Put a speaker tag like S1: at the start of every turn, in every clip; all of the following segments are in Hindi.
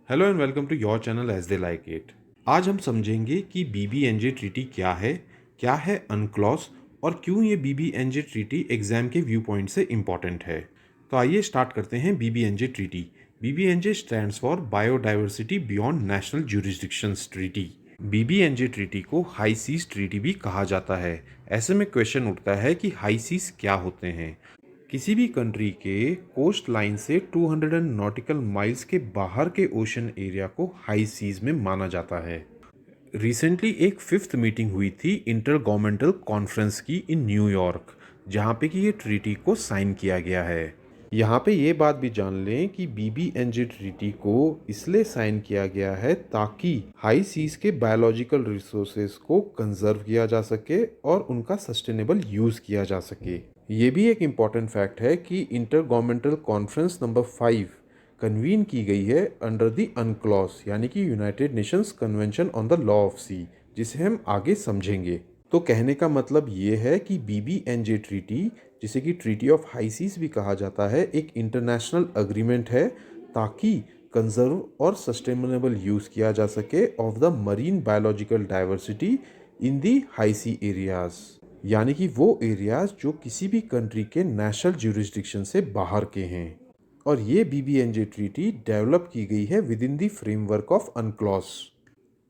S1: Hello and welcome to your channel as they like it. आज हम समझेंगे कि बीबीएनजे ट्रीटी क्या है अनक्लॉज और क्यों ये बीबीएनजे ट्रीटी एग्जाम के व्यू पॉइंट से इम्पॉर्टेंट है। तो आइए स्टार्ट करते हैं BBNJ treaty. BBNJ stands for biodiversity beyond national jurisdictions treaty. BBNJ treaty को हाई सीज ट्रीटी भी कहा जाता है। ऐसे में क्वेश्चन उठता है कि हाई सीज क्या होते हैं। किसी भी कंट्री के कोस्ट लाइन से 200 नॉटिकल माइल्स के बाहर के ओशन एरिया को हाई सीज में माना जाता है। रिसेंटली एक फिफ्थ मीटिंग हुई थी इंटर गवर्नमेंटल कॉन्फ्रेंस की इन न्यूयॉर्क, जहाँ पे कि ये ट्रीटी को साइन किया गया है। यहाँ पे ये बात भी जान लें कि बीबीएनजे ट्रीटी को इसलिए साइन किया गया है ताकि हाई सीज के बायोलॉजिकल रिसोर्सेज को कंजर्व किया जा सके और उनका सस्टेनेबल यूज़ किया जा सके। ये भी एक इम्पॉर्टेंट फैक्ट है कि intergovernmental conference number 5 convene की गई है अंडर द अनक्लॉज, यानी कि United Nations convention on the law of sea, जिसे हम आगे समझेंगे। तो कहने का मतलब ये है कि बीबीएनजे ट्रीटी, जिसे कि ट्रीटी ऑफ हाई सीज भी कहा जाता है, एक इंटरनेशनल अग्रीमेंट है ताकि कंजर्व और सस्टेनेबल यूज़ किया जा सके of the marine biological diversity in the high sea areas, यानी कि वो एरियाज जो किसी भी कंट्री के नेशनल ज्यूरिसडिक्शन से बाहर के हैं। और ये बीबीएनजे ट्रीटी डेवलप की गई है with in the framework of अनक्लॉज।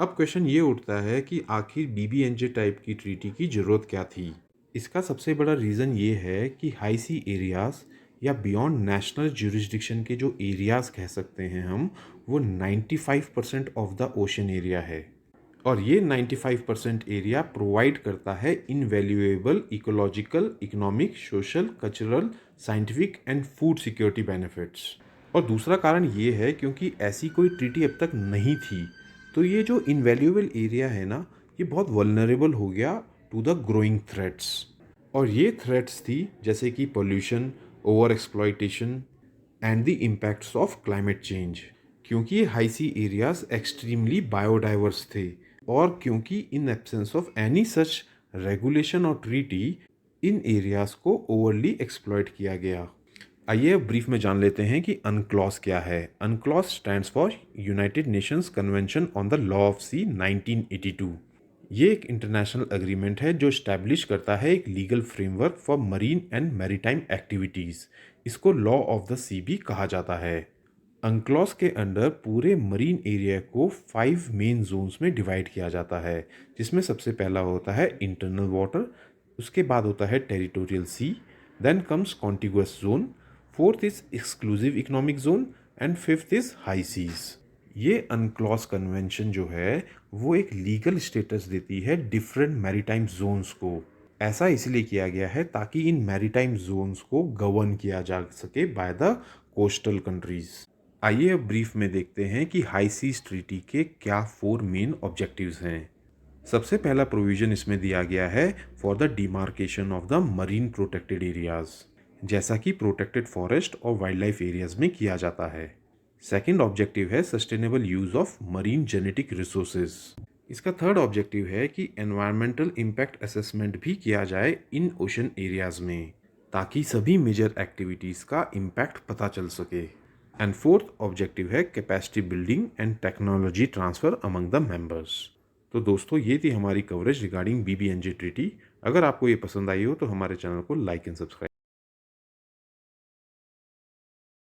S1: अब क्वेश्चन ये उठता है कि आखिर बीबीएनजे टाइप की ट्रीटी की ज़रूरत क्या थी। इसका सबसे बड़ा रीज़न ये है कि हाई सी एरियाज़ या बियॉन्ड नेशनल ज्यूरिसडिक्शन के जो एरियाज़ कह सकते हैं हम, वो 95% ऑफ द ओशन एरिया है। और ये 95% एरिया प्रोवाइड करता है invaluable ecological, economic, social, cultural, scientific and food security benefits. और दूसरा कारण ये है क्योंकि ऐसी कोई ट्रीटी अब तक नहीं थी, तो ये जो इनवैल्यूएबल एरिया है ना, ये बहुत वल्नरेबल हो गया टू द ग्रोइंग थ्रेट्स। और ये थ्रेट्स थी जैसे कि pollution, over exploitation and the impacts of climate change. क्योंकि ये high sea areas extremely biodiverse थे और क्योंकि in absence of any such regulation और ट्रीटी, इन एरियाज को ओवरली एक्सप्लॉयट किया गया। आइए अब ब्रीफ में जान लेते हैं कि अनक्लॉज क्या है। UNCLOS stands for United Nations convention on the law of sea 1982। ये एक इंटरनेशनल एग्रीमेंट है जो स्टैब्लिश करता है एक legal framework for marine and maritime activities. इसको लॉ ऑफ द सी भी कहा जाता है। अनक्लॉज के अंडर पूरे मरीन एरिया को 5 मेन जोन्स में डिवाइड किया जाता है, जिसमें सबसे पहला होता है इंटरनल वाटर, उसके बाद होता है territorial sea, then comes contiguous zone, fourth is exclusive economic zone and fifth is high seas. ये अनक्लॉज कन्वेंशन जो है वो एक लीगल स्टेटस देती है डिफरेंट मैरीटाइम जोन्स को। ऐसा इसलिए किया गया है ताकि इन मैरीटाइम जोन्स को गवर्न किया जा सके बाय द कोस्टल कंट्रीज। आइए अब ब्रीफ में देखते हैं कि हाई सीज ट्रीटी के क्या 4 मेन ऑब्जेक्टिव्स हैं। सबसे पहला प्रोविज़न इसमें दिया गया है for the demarcation of the marine protected areas, जैसा कि प्रोटेक्टेड फॉरेस्ट और वाइल्ड लाइफ एरियाज में किया जाता है। सेकेंड ऑब्जेक्टिव है sustainable use of marine genetic resources. इसका थर्ड ऑब्जेक्टिव है कि एनवायरमेंटल इम्पैक्ट असेसमेंट भी किया जाए इन ओशन एरियाज में, ताकि सभी मेजर एक्टिविटीज़ का इम्पैक्ट पता चल सके। एंड फोर्थ ऑब्जेक्टिव है capacity building and technology transfer among the members. तो दोस्तों ये थी हमारी कवरेज रिगार्डिंग बीबीएनजे ट्रीटी। अगर आपको ये पसंद आई हो तो हमारे चैनल को लाइक एंड सब्सक्राइब